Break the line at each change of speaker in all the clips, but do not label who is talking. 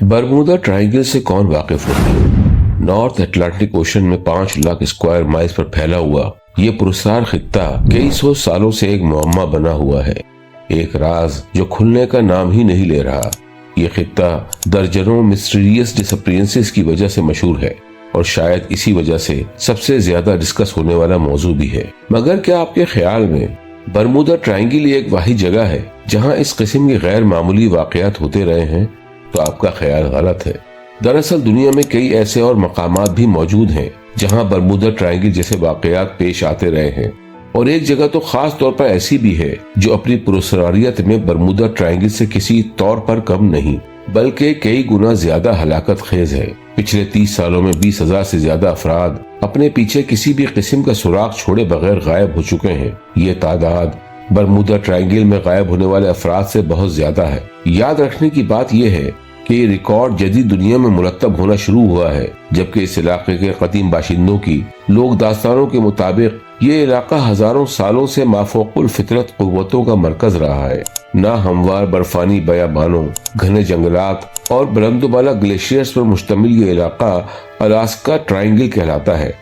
Bermuda triangle से कौन वाकिफ नहीं। नॉर्थ अटलांटिक ओशन में 5 लाख स्क्वायर माइल्स पर फैला हुआ ये पुरस्कार खित्ता कई सौ सालों से एक मुअम्मा बना हुआ है, एक राज जो खुलने का नाम ही नहीं ले रहा। ये खित्ता दर्जनों मिस्टीरियस डिसअपीयरेंसेस की वजह से मशहूर है और शायद इसी वजह से सबसे ज्यादा डिस्कस होने वाला मौजू भी है। मगर क्या आपके ख्याल में बरमूदा ट्रायंगल एक वाहिद जगह है जहां इस किस्म के गैर मामूली वाकयात होते रहे हैं? तो आपका ख्याल गलत है। दरअसल दुनिया में कई ऐसे और मकामात भी मौजूद हैं जहां बरमूदा ट्रायंगल जैसे वाकयात पेश आते रहे हैं, और एक जगह तो खास तौर पर ऐसी भी है जो अपनी पुरस्कारियत में बरमूदा ट्रायंगल से किसी तौर पर कम नहीं बल्कि कई गुना ज्यादा हलाकत खेज है। पिछले 30 सालों में 20,000 से ज्यादा अफराद अपने पीछे किसी भी किस्म का सुराग छोड़े बगैर गायब हो चुके हैं। ये तादाद बरमूदा ट्रायंगल में गायब होने वाले अफराद से बहुत ज्यादा है। याद रखने की बात यह है कि ये रिकॉर्ड जदीद दुनिया में मुरतब होना शुरू हुआ है, जबकि इस इलाके के कदीम बाशिंदों की लोक दास्तानों के मुताबिक ये इलाका हजारों सालों से माफौकुल फितरत कुव्वतों का मरकज रहा है। ना हमवार बर्फानी बयाबानों, घने जंगलात और बुलंदबाला ग्लेशियर्स पर मुश्तमिल ये इलाका अलास्का ट्रायंगल कहलाता है।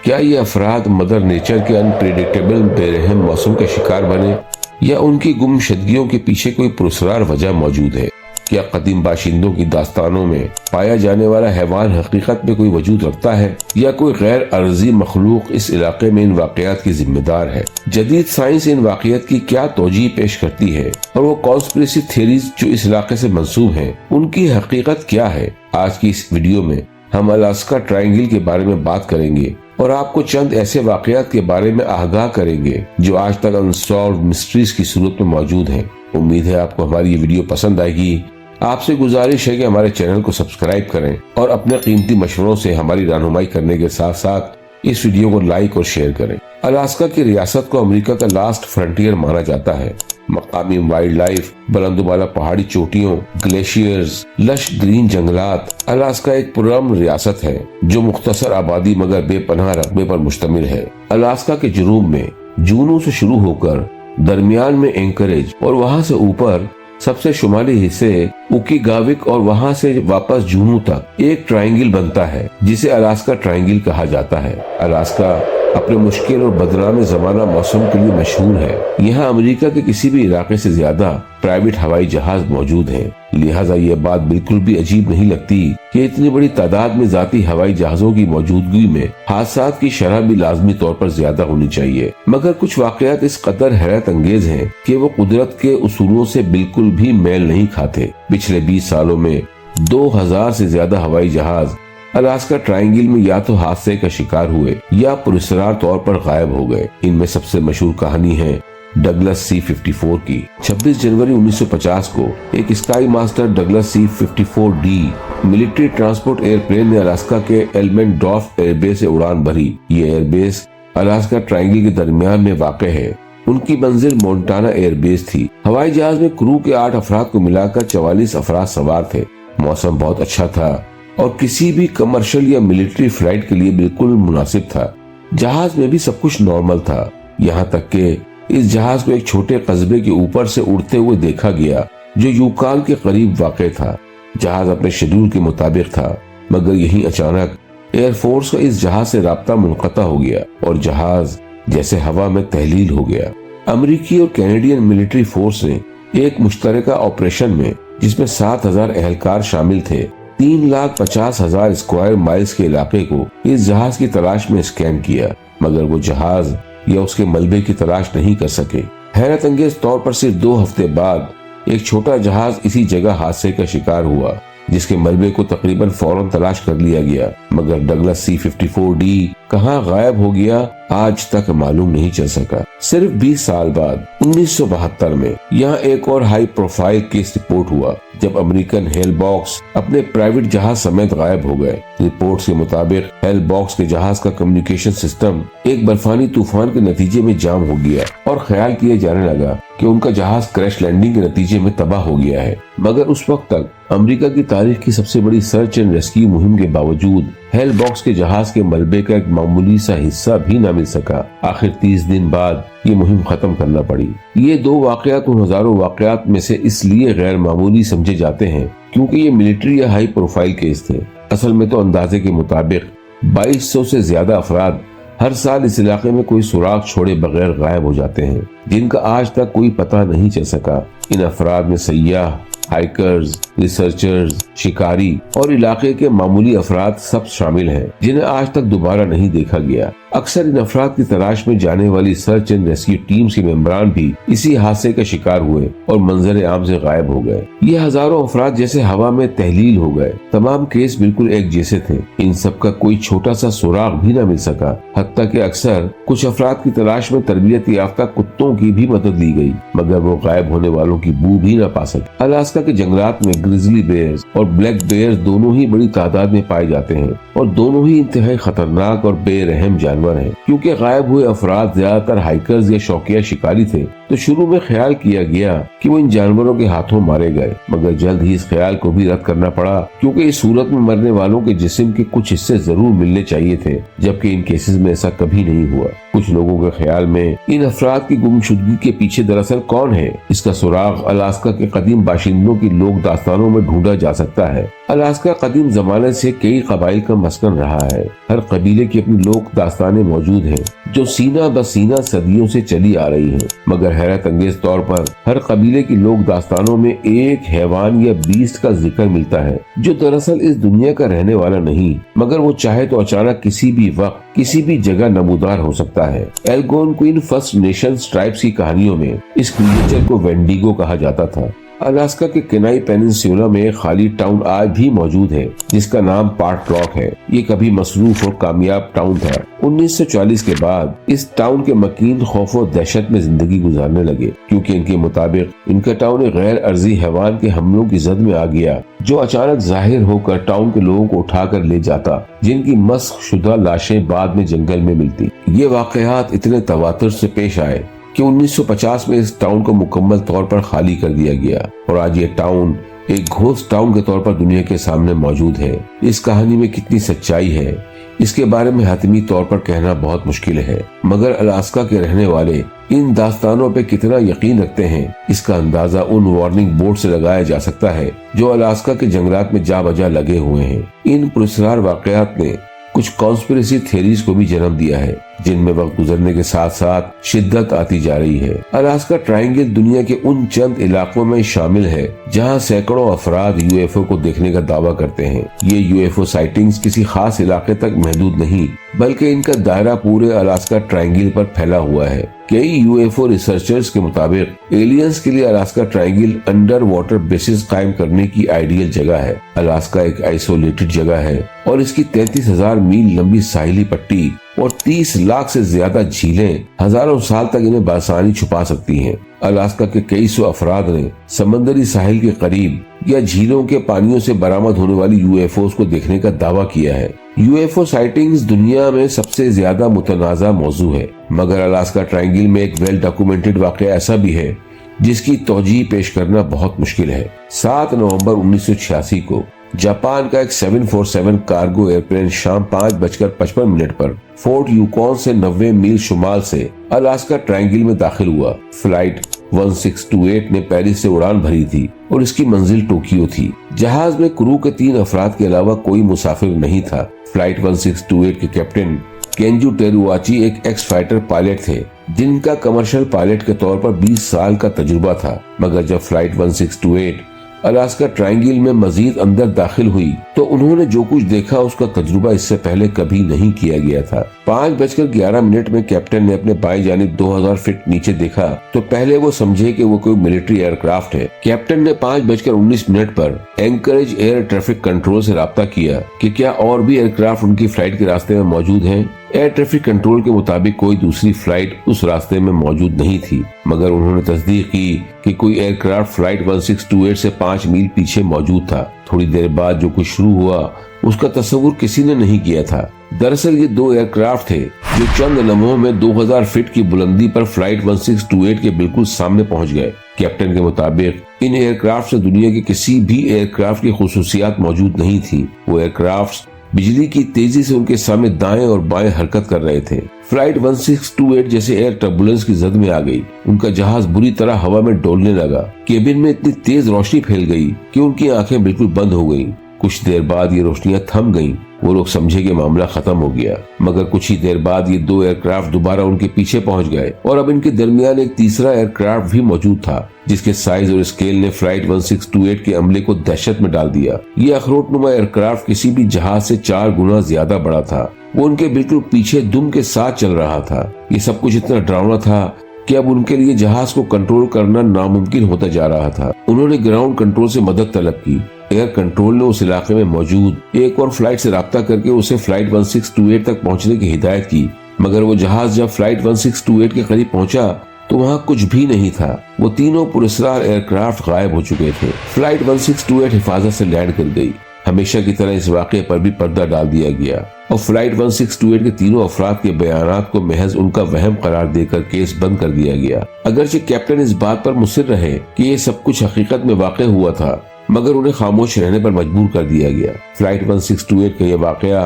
क्या ये अफराद मदर नेचर के अनप्रेडिक्टेबल बेरहम मौसम का शिकार बने, या उनकी गुमशदगियों के पीछे कोई पुरस्कार वजह मौजूद है? क्या कदीम बाशिंदों की दास्तानों में पाया जाने वाला हैवान हकीकत में कोई वजूद रखता है, या कोई गैर अर्जी मखलूक इस इलाके में इन वाकयात की जिम्मेदार है? जदीद साइंस इन वाकयात की क्या तौजीह पेश करती है, और वो कॉन्स्पिरेसी थ्योरीज जो इस इलाके से मंसूब हैं उनकी हकीकत क्या है? आज की इस वीडियो में हम अलास्का ट्रायंगल के बारे में बात करेंगे और आपको चंद ऐसे वाकयात के बारे में आगाह करेंगे जो आज तक अनसॉल्व्ड मिस्ट्रीज की सूरत में मौजूद हैं। उम्मीद है आपको हमारी ये वीडियो पसंद आएगी। आपसे गुजारिश है कि हमारे चैनल को सब्सक्राइब करें और अपने कीमती मशवरों से हमारी रहनुमाई करने के साथ साथ इस वीडियो को लाइक और शेयर करें। अलास्का की रियासत को अमेरिका का लास्ट फ्रंटियर माना जाता है। मकामी वाइल्ड लाइफ, बुलंदबाला पहाड़ी चोटियों, ग्लेशियर्स, लश ग्रीन जंगलात, अलास्का एक पुरअमन रियासत है जो मुख्तसर आबादी मगर बेपनाह रकबे पर मुश्तमिल है। अलास्का के जुनूब में जूनू से शुरू होकर दरमियान में एंकरेज और वहाँ से ऊपर सबसे शुमाली हिस्से उकीगाविक और वहाँ से वापस जूनू तक एक ट्रायंगल बनता है जिसे अलास्का ट्रायंगल कहा जाता है। अलास्का अपने मुश्किल और बदनाम ज़माना मौसम के लिए मशहूर है। यहाँ अमेरिका के किसी भी इलाके से ज्यादा प्राइवेट हवाई जहाज मौजूद हैं। लिहाजा ये बात बिल्कुल भी अजीब नहीं लगती कि इतनी बड़ी तादाद में जाती हवाई जहाजों की मौजूदगी में हादसात की शरह भी लाजमी तौर पर ज्यादा होनी चाहिए। मगर कुछ वाकयात इस कदर हैरत अंगेज हैं कि वो कुदरत के उसूलों से बिल्कुल भी मेल नहीं खाते। पिछले 20 सालों में 2000 से ज्यादा हवाई जहाज अलास्का ट्रायंगल में या तो हादसे का शिकार हुए या पुरस्कार तौर पर गायब हो गए। इनमें सबसे मशहूर कहानी है डगलस C-54 की। 26 जनवरी 1950 को एक sky master Douglas C-54D military transport airplane ने अलास्का के एल्मेंडोर्फ एयरबेस से उड़ान भरी। ये एयरबेस अलास्का ट्रायंगल के दरमियान में वाक़ है। उनकी मंजिल मोन्टाना एयरबेस थी। हवाई जहाज में क्रू के 8 अफराद को मिलाकर 44 अफराद सवार थे। मौसम बहुत अच्छा था और किसी भी कमर्शियल या मिलिट्री फ्लाइट के लिए बिल्कुल मुनासिब था। जहाज में भी सब कुछ नॉर्मल था, यहाँ तक कि इस जहाज को एक छोटे कस्बे के ऊपर से उड़ते हुए देखा गया जो यूकान के करीब वाक़ था। जहाज अपने शेड्यूल के मुताबिक था, मगर यही अचानक एयरफोर्स का इस जहाज से राब्ता मुनक़ता हो गया और जहाज जैसे हवा में तहलील हो गया। अमेरिकी और कैनेडियन मिलिट्री फोर्स ने एक मुश्तरका ऑपरेशन में, जिसमें 7,000 एहलकार शामिल थे, 3,50,000 स्क्वायर माइल्स के इलाके को इस जहाज की तलाश में स्कैन किया, मगर वो जहाज या उसके मलबे की तलाश नहीं कर सके। हैरत अंगेज तौर पर सिर्फ 2 हफ्ते बाद एक छोटा जहाज इसी जगह हादसे का शिकार हुआ, जिसके मलबे को तकरीबन फौरन तलाश कर लिया गया, मगर डगलस C-54D कहाँ गायब हो गया आज तक मालूम नहीं चल सका। सिर्फ 20 साल बाद 1972 में यहाँ एक और हाई प्रोफाइल केस रिपोर्ट हुआ जब अमेरिकन हेल बॉक्स अपने प्राइवेट जहाज समेत गायब हो गए। रिपोर्ट्स के मुताबिक हेल बॉक्स के जहाज का कम्युनिकेशन सिस्टम एक बर्फानी तूफान के नतीजे में जाम हो गया और ख्याल किया जाने लगा कि उनका जहाज क्रैश लैंडिंग के नतीजे में तबाह हो गया है, मगर उस वक्त तक अमेरिका की तारीख की सबसे बड़ी सर्च एंड रेस्क्यू मुहिम के बावजूद हेल बॉक्स के जहाज के मलबे का एक मामूली सा हिस्सा भी न मिल सका। आखिर 30 दिन बाद ये मुहिम खत्म करना पड़ी। ये 2 वाकयात उन हजारों वाकयात में से इसलिए गैर मामूली समझे जाते हैं क्योंकि ये मिलिट्री या हाई प्रोफाइल केस थे। असल में तो अंदाजे के मुताबिक 2200 से ज्यादा अफराद हर साल इस इलाके में कोई सुराग छोड़े बगैर गायब हो जाते हैं, जिनका आज तक कोई पता नहीं चल सका। इन अफराद में सयाह, हाइकर्स, रिसर्चर्स, शिकारी और इलाके के मामूली अफराद सब शामिल हैं, जिन्हें आज तक दोबारा नहीं देखा गया। अक्सर इन अफराद की तलाश में जाने वाली सर्च एंड रेस्क्यू टीम्स के मेंबरान भी इसी हादसे का शिकार हुए और मंजर आम से गायब हो गए। ये हजारों अफराद जैसे हवा में तहलील हो गए। तमाम केस बिल्कुल एक जैसे थे। इन सब का कोई छोटा सा सुराग भी न मिल सका। हत्ता कि अक्सर कुछ अफराद की तलाश में तरबियत याफ्ता कुत्तों की भी मदद ली गई, मगर वो गायब होने वालों की बू भी न पा सके। अलास्का के जंगलात में ग्रिजली बेयर्स और ब्लैक बेयर्स दोनों ही बड़ी तादाद में पाए जाते हैं और दोनों ही इंतहाई खतरनाक और बेरहम जानवर हैं। क्योंकि गायब हुए अफराद ज्यादातर हाइकर्स या शौकिया शिकारी थे, तो शुरू में ख्याल किया गया कि वो इन जानवरों के हाथों मारे गए, मगर जल्द ही इस ख्याल को भी रद्द करना पड़ा क्योंकि इस सूरत में मरने वालों के जिस्म के कुछ हिस्से जरूर मिलने चाहिए थे, जबकि इन केसेस में ऐसा कभी नहीं हुआ। कुछ लोगों के ख्याल में इन अफराद की गुमशुदगी के पीछे दरअसल कौन है, इसका सुराग अलास्का के कदीम बाशिंदों की लोक दास्तानों में ढूंढा जा सकता है। अलास्का कदीम जमाने से कई कबाइल का मस्कन रहा है। हर कबीले की अपनी लोक दास्तानें मौजूद हैं जो सीना ब सीना सदियों से चली आ रही हैं, मगर हैरत अंगेज तौर पर हर कबीले की लोक दास्तानों में एक हैवान या बीस्ट का जिक्र मिलता है जो दरअसल इस दुनिया का रहने वाला नहीं, मगर वो चाहे तो अचानक किसी भी वक्त किसी भी जगह नमूदार हो सकता है। एल्गोनक्विन फर्स्ट नेशंस ट्राइब्स की कहानियों में इस क्रिएचर को वेंडिगो कहा जाता था। अलास्का के केनाई पेनिनसुला में एक खाली टाउन आज भी मौजूद है जिसका नाम पार्ट रॉक है। ये कभी मसरूफ और कामयाब टाउन था। 1940 के बाद इस टाउन के मकीन खौफ और दहशत में जिंदगी गुजारने लगे क्योंकि इनके मुताबिक इनका टाउन एक गैर अर्जी हैवान के हमलों की जद में आ गया जो अचानक जाहिर होकर टाउन के लोगों को उठाकर ले जाता, जिनकी मस्ख शुदा लाशें बाद में जंगल में मिलती। ये वाकयात इतने तवातुर से पेश आए कि 1950 में इस टाउन को मुकम्मल तौर पर खाली कर दिया गया और आज ये टाउन एक घोस्ट टाउन के तौर पर दुनिया के सामने मौजूद है। इस कहानी में कितनी सच्चाई है इसके बारे में हतमी तौर पर कहना बहुत मुश्किल है, मगर अलास्का के रहने वाले इन दास्तानों पे कितना यकीन रखते हैं इसका अंदाजा उन वार्निंग बोर्ड से लगाया जा सकता है जो अलास्का के जंगलात में जा बजा लगे हुए हैं। इन पुरस्कार वाकयात ने कुछ कॉन्स्पिरेसी थ्योरीज को भी जन्म दिया है जिनमें वक्त गुजरने के साथ साथ शिद्दत आती जा रही है। अलास्का ट्रायंगल दुनिया के उन चंद इलाकों में शामिल है जहां सैकड़ों अफराद यूएफओ को देखने का दावा करते हैं। ये यूएफओ साइटिंग्स किसी खास इलाके तक महदूद नहीं बल्कि इनका दायरा पूरे अलास्का ट्रायंगल पर फैला हुआ है। कई यूएफओ रिसर्चर्स के मुताबिक एलियंस के लिए Alaska triangle under water basis कायम करने की आइडियल जगह है। अलास्का एक आइसोलेटेड जगह है और इसकी 33,000 मील लंबी साहिली पट्टी और 30 लाख से ज्यादा झीलें हजारों साल तक इन्हें बासानी छुपा सकती हैं। अलास्का के कई सौ अफराद ने समंदरी साहिल के करीब या झीलों के पानियों से बरामद होने वाली यूएफओ को देखने का दावा किया है। यूएफओ साइटिंग्स दुनिया में सबसे ज्यादा मुतनाज़ा मौजू है, मगर अलास्का ट्रायंगल में एक वेल डॉक्यूमेंटेड वाकया ऐसा भी है जिसकी तौजीह पेश करना बहुत मुश्किल है। 7 नवंबर 1986 को जापान का एक 747 कार्गो एयरप्लेन शाम 5:55 पर फोर्ट यूकॉन से 90 मील शुमाल से अलास्का ट्रायंगल में दाखिल हुआ। फ्लाइट 1628 ने पेरिस से उड़ान भरी थी और इसकी मंजिल टोक्यो थी। जहाज में क्रू के 3 अफराद के अलावा कोई मुसाफिर नहीं था। फ्लाइट 1628 के कैप्टन केंजू टेरुआची एक एक्स फाइटर पायलट थे जिनका कमर्शियल पायलट के तौर पर 20 साल का तजुर्बा था, मगर जब फ्लाइट 1628 अलास्का ट्रायंगल में मजीद अंदर दाखिल हुई तो उन्होंने जो कुछ देखा उसका तजुर्बा इससे पहले कभी नहीं किया गया था। 5:11 में कैप्टन ने अपने बाएं जानिब 2000 फीट नीचे देखा तो पहले वो समझे कि वो कोई मिलिट्री एयरक्राफ्ट है। कैप्टन ने 5:19 पर एंकरेज एयर ट्रैफिक कंट्रोल से राब्ता किया कि क्या और भी एयरक्राफ्ट उनकी फ्लाइट के रास्ते में मौजूद हैं। एयर ट्रैफिक कंट्रोल के मुताबिक कोई दूसरी फ्लाइट उस रास्ते में मौजूद नहीं थी, मगर उन्होंने तस्दीक की कि कोई एयरक्राफ्ट फ्लाइट 1628 से 5 मील पीछे मौजूद था। थोड़ी देर बाद जो कुछ शुरू हुआ उसका तस्वुर किसी ने नहीं किया था। दरअसल ये 2 एयरक्राफ्ट थे जो चंद लम्हों में 2000 फीट की बुलंदी पर फ्लाइट 1628 के बिल्कुल सामने पहुंच गए। कैप्टन के मुताबिक इन एयरक्राफ्ट से दुनिया के किसी भी एयरक्राफ्ट की खुसूसियात मौजूद नहीं थी। वो एयरक्राफ्ट बिजली की तेजी से उनके सामने दाएं और बाएं हरकत कर रहे थे। फ्लाइट 1628 जैसे एयर टर्बुलेंस की जद में आ गई। उनका जहाज बुरी तरह हवा में डोलने लगा। केबिन में इतनी तेज रोशनी फैल गई कि उनकी आंखें बिल्कुल बंद हो गईं। कुछ देर बाद ये रोशनियां थम गईं। वो लोग समझे कि मामला खत्म हो गया, मगर कुछ ही देर बाद ये 2 एयरक्राफ्ट दोबारा उनके पीछे पहुंच गए और अब इनके दरमियान एक तीसरा एयरक्राफ्ट भी मौजूद था, जिसके साइज और स्केल ने फ्लाइट 1628 के अमले को दहशत में डाल दिया। ये अखरोटनुमा एयरक्राफ्ट किसी भी जहाज से 4 गुना ज्यादा बड़ा था। वो उनके बिल्कुल पीछे दुम के साथ चल रहा था। ये सब कुछ इतना डरावना था कि अब उनके लिए जहाज को कंट्रोल करना नामुमकिन होता जा रहा था। उन्होंने ग्राउंड कंट्रोल से मदद तलब की। एयर कंट्रोल ने उस इलाके में मौजूद एक और फ्लाइट से राब्ता करके उसे फ्लाइट 1628 तक पहुंचने की हिदायत की, मगर वो जहाज जब फ्लाइट 1628 के करीब पहुंचा तो वहाँ कुछ भी नहीं था। वो तीनों पुरस्कार एयरक्राफ्ट गायब हो चुके थे। फ्लाइट 1628 हिफाजत से लैंड कर गई। हमेशा की तरह इस वाक़े पर भी पर्दा डाल दिया गया और फ्लाइट 1628 के तीनों अफराद के बयानात को महज उनका वहम करार देकर केस बंद कर दिया गया। अगरचे कैप्टन इस बात पर मुसिर रहे कि ये सब कुछ हकीकत में वाक़ हुआ था, मगर उन्हें खामोश रहने पर मजबूर कर दिया गया। फ्लाइट 1628 का यह वाक़या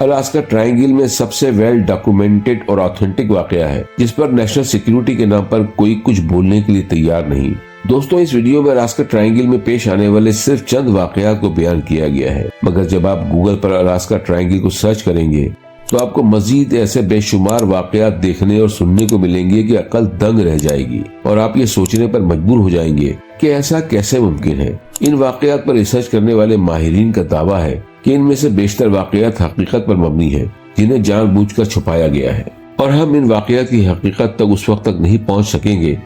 अलास्का ट्रायंगल में सबसे वेल डॉक्यूमेंटेड और ऑथेंटिक वाक़या है, जिस पर नेशनल सिक्योरिटी के नाम पर कोई कुछ बोलने के लिए तैयार नहीं। दोस्तों, इस वीडियो में अलास्का ट्रायंगल में पेश आने वाले सिर्फ चंद वाक़यात को बयान किया गया है, मगर जब आप गूगल पर अलास्का ट्रायंगल को सर्च करेंगे तो आपको मजीद ऐसे बेशुमार वाक़यात देखने और सुनने को मिलेंगे कि अकल दंग रह जाएगी और आप ये सोचने पर मजबूर हो जाएंगे कि ऐसा कैसे मुमकिन है। इन वाक़यात पर रिसर्च करने वाले माहिरीन का दावा है कि इनमें से बेशतर वाक़यात हकीकत पर मबनी है, जिन्हें जानबूझकर छुपाया गया है, और हम इन वाक़यात की हकीकत तक उस वक्त तक नहीं पहुंच सकेंगे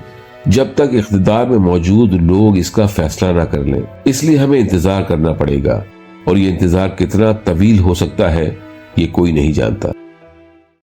जब तक इख्तिदार में मौजूद लोग इसका फैसला न कर लें। इसलिए हमें इंतजार करना पड़ेगा, और ये इंतजार कितना तवील हो सकता है ये कोई नहीं जानता।